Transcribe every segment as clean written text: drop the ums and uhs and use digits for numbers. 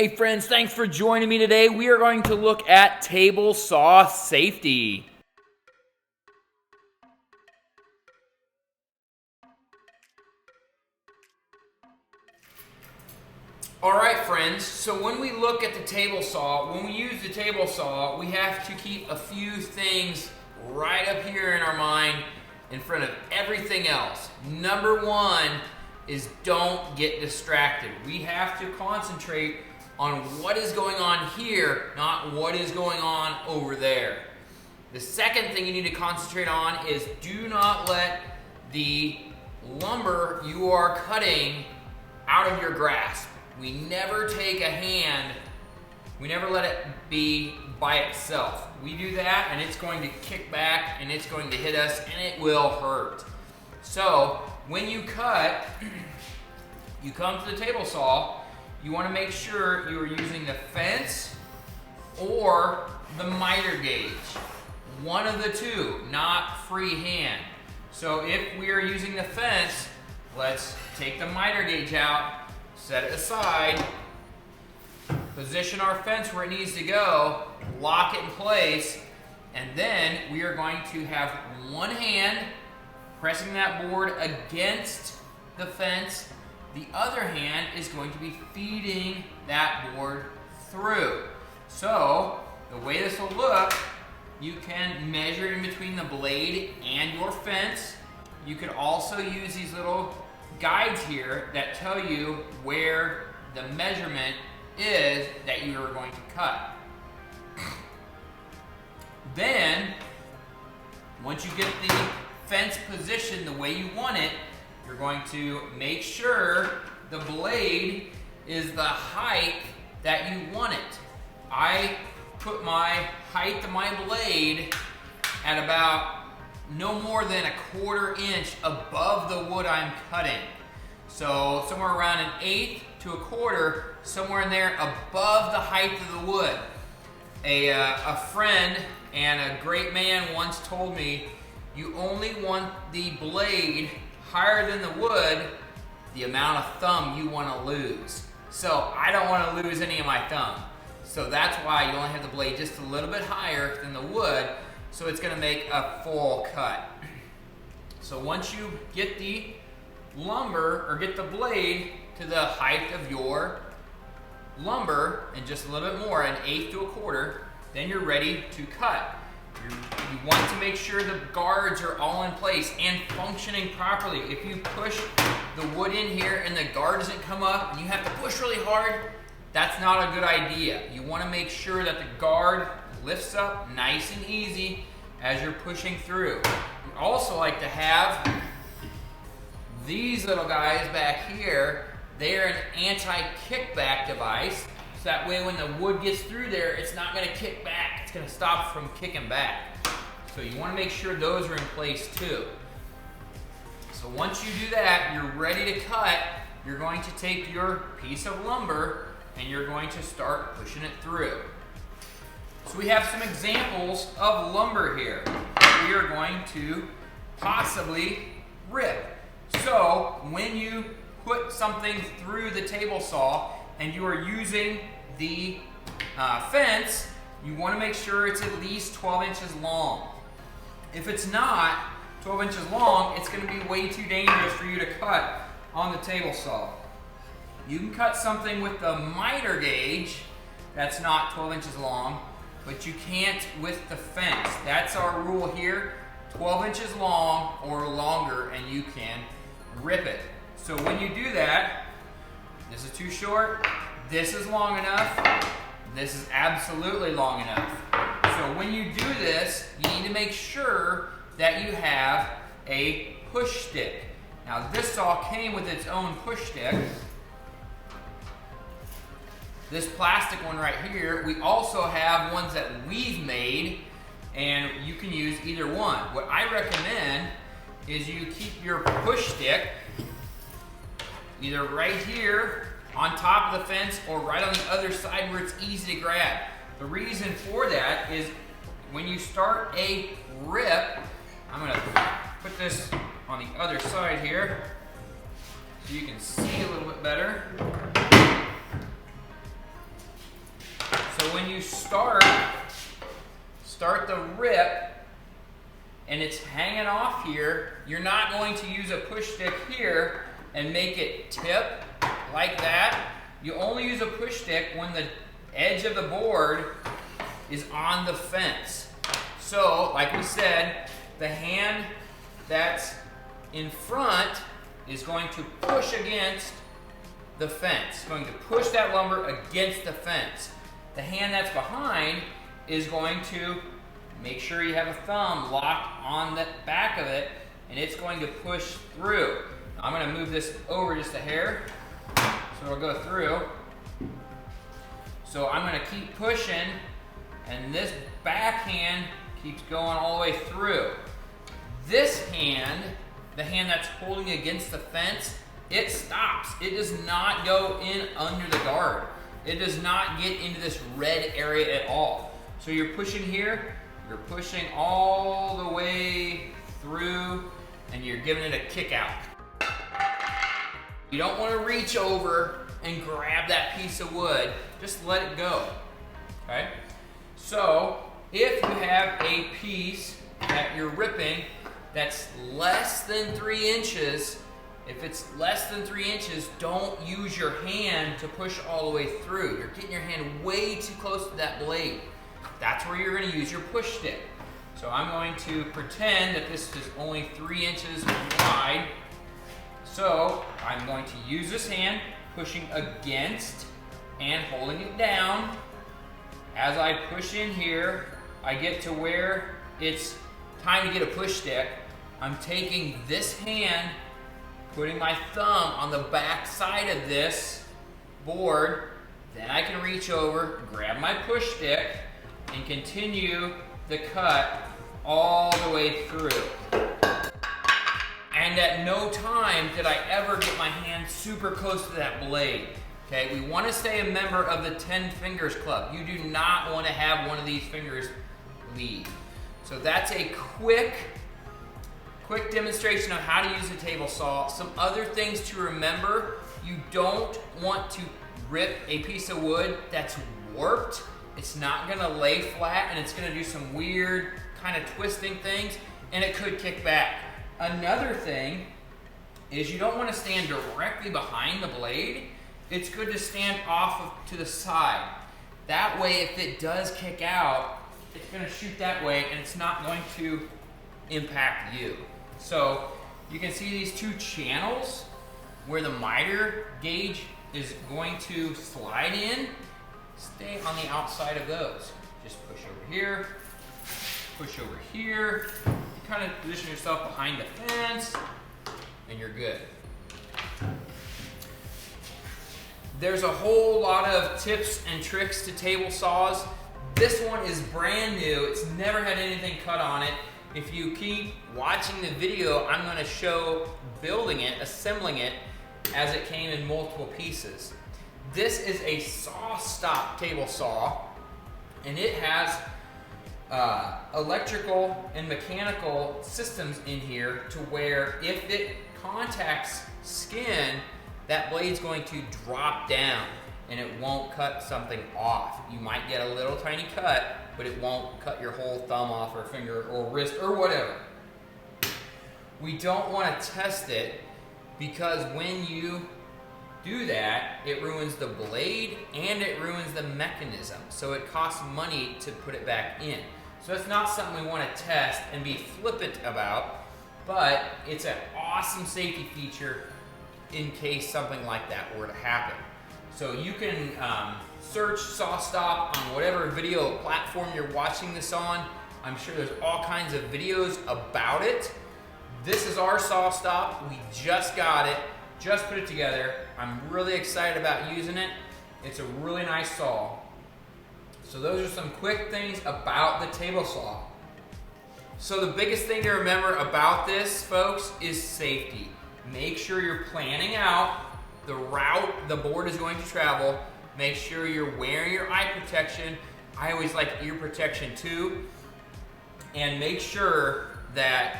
Hey friends, thanks for joining me today. We are going to look at table saw safety. Alright friends, so when we look at the table saw, when we use the table saw, we have to keep a few things right up here in our mind in front of everything else. Number one is don't get distracted. We have to concentrate on what is going on here, not what is going on over there. The second thing you need to concentrate on is do not let the lumber you are cutting out of your grasp. We never take a hand, we never let it be by itself. We do that and it's going to kick back and it's going to hit us and it will hurt. So when you cut, you come to the table saw, you want to make sure you are using the fence or the miter gauge. One of the two, not freehand. So if we are using the fence, let's take the miter gauge out, set it aside, position our fence where it needs to go, lock it in place, and then we are going to have one hand pressing that board against the fence. The other hand is going to be feeding that board through. So the way this will look, you can measure in between the blade and your fence. You could also use these little guides here that tell you where the measurement is that you are going to cut. Then, once you get the fence positioned the way you want it, you're going to make sure the blade is the height that you want it. I put my height of my blade at about no more than 1/4 inch above the wood I'm cutting. So somewhere around 1/8 to 1/4, somewhere in there above the height of the wood. A friend and a great man once told me, you only want the blade higher than the wood, the amount of thumb you want to lose. So I don't want to lose any of my thumb. So that's why you only have the blade just a little bit higher than the wood, so it's going to make a full cut. So once you get the lumber, or get the blade to the height of your lumber, and just a little bit more, 1/8 to 1/4, then you're ready to cut. You want to make sure the guards are all in place and functioning properly. If you push the wood in here and the guard doesn't come up and you have to push really hard, that's not a good idea. You want to make sure that the guard lifts up nice and easy as you're pushing through. You also like to have these little guys back here. They're an anti-kickback device. So that way when the wood gets through there, it's not going to kick back. It's going to stop from kicking back. So you want to make sure those are in place too. So once you do that, you're ready to cut. You're going to take your piece of lumber and you're going to start pushing it through. So we have some examples of lumber here. We are going to possibly rip. So when you put something through the table saw and you are using the fence, you want to make sure it's at least 12 inches long. If it's not 12 inches long, it's going to be way too dangerous for you to cut on the table saw. You can cut something with the miter gauge that's not 12 inches long, but you can't with the fence. That's our rule here, 12 inches long or longer, and you can rip it. So when you do that, this is too short, this is long enough, this is absolutely long enough. So when you do this, you need to make sure that you have a push stick. Now this saw came with its own push stick. This plastic one right here, we also have ones that we've made, and you can use either one. What I recommend is you keep your push stick either right here on top of the fence or right on the other side where it's easy to grab. The reason for that is when you start a rip, I'm gonna put this on the other side here so you can see a little bit better. when you start the rip and it's hanging off here, you're not going to use a push stick here and make it tip like that. You only use a push stick when the edge of the board is on the fence. So, like we said, the hand that's in front is going to push against the fence, going to push that lumber against the fence. The hand that's behind is going to make sure you have a thumb locked on the back of it, and it's going to push through. I'm going to move this over just a hair so it'll go through. So I'm going to keep pushing, and this back hand keeps going all the way through. This hand, the hand that's holding against the fence, it stops. It does not go in under the guard. It does not get into this red area at all. So you're pushing here, you're pushing all the way through, and you're giving it a kick out. You don't want to reach over and grab that piece of wood. Just let it go, okay? So if you have a piece that you're ripping that's less than 3 inches, if it's less than 3 inches, don't use your hand to push all the way through. You're getting your hand way too close to that blade. That's where you're going to use your push stick. So I'm going to pretend that this is only 3 inches wide. So I'm going to use this hand, pushing against and holding it down. As I push in here, I get to where it's time to get a push stick. I'm taking this hand, putting my thumb on the back side of this board. Then I can reach over, grab my push stick, and continue the cut all the way through. And at no time did I ever get my hand super close to that blade. Okay, we want to stay a member of the 10 Fingers Club. You do not want to have one of these fingers leave. So that's a quick demonstration of how to use a table saw. Some other things to remember: you don't want to rip a piece of wood that's warped. It's not going to lay flat, and it's going to do some weird kind of twisting things, and it could kick back. Another thing is you don't want to stand directly behind the blade. It's good to stand off to the side. That way, if it does kick out, it's going to shoot that way, and it's not going to impact you. So you can see these 2 channels where the miter gauge is going to slide in. Stay on the outside of those. Just push over here, push over here. You kind of position yourself behind the fence, and you're good. There's a whole lot of tips and tricks to table saws. This one is brand new. It's never had anything cut on it. If you keep watching the video, I'm going to show building it, assembling it, as it came in multiple pieces. This is a SAWSTOP table saw, and it has electrical and mechanical systems in here to where if it contacts skin, that blade's going to drop down and it won't cut something off. You might get a little tiny cut, but it won't cut your whole thumb off or finger or wrist or whatever. We don't want to test it because when you do that, it ruins the blade and it ruins the mechanism. So it costs money to put it back in. So it's not something we want to test and be flippant about, but it's an awesome safety feature in case something like that were to happen. So you can search SAWSTOP on whatever video platform you're watching this on. I'm sure there's all kinds of videos about it. This is our SAWSTOP. We just got it, just put it together. I'm really excited about using it. It's a really nice saw. So those are some quick things about the table saw. So the biggest thing to remember about this, folks, is safety. Make sure you're planning out the route the board is going to travel. Make sure you're wearing your eye protection. I always like ear protection too. And make sure that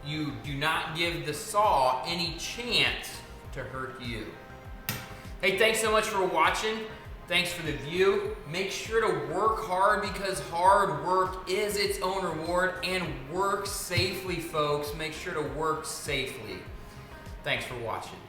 you do not give the saw any chance to hurt you. Hey, thanks so much for watching. Thanks for the view. Make sure to work hard because hard work is its own reward, and work safely, folks. Make sure to work safely. Thanks for watching.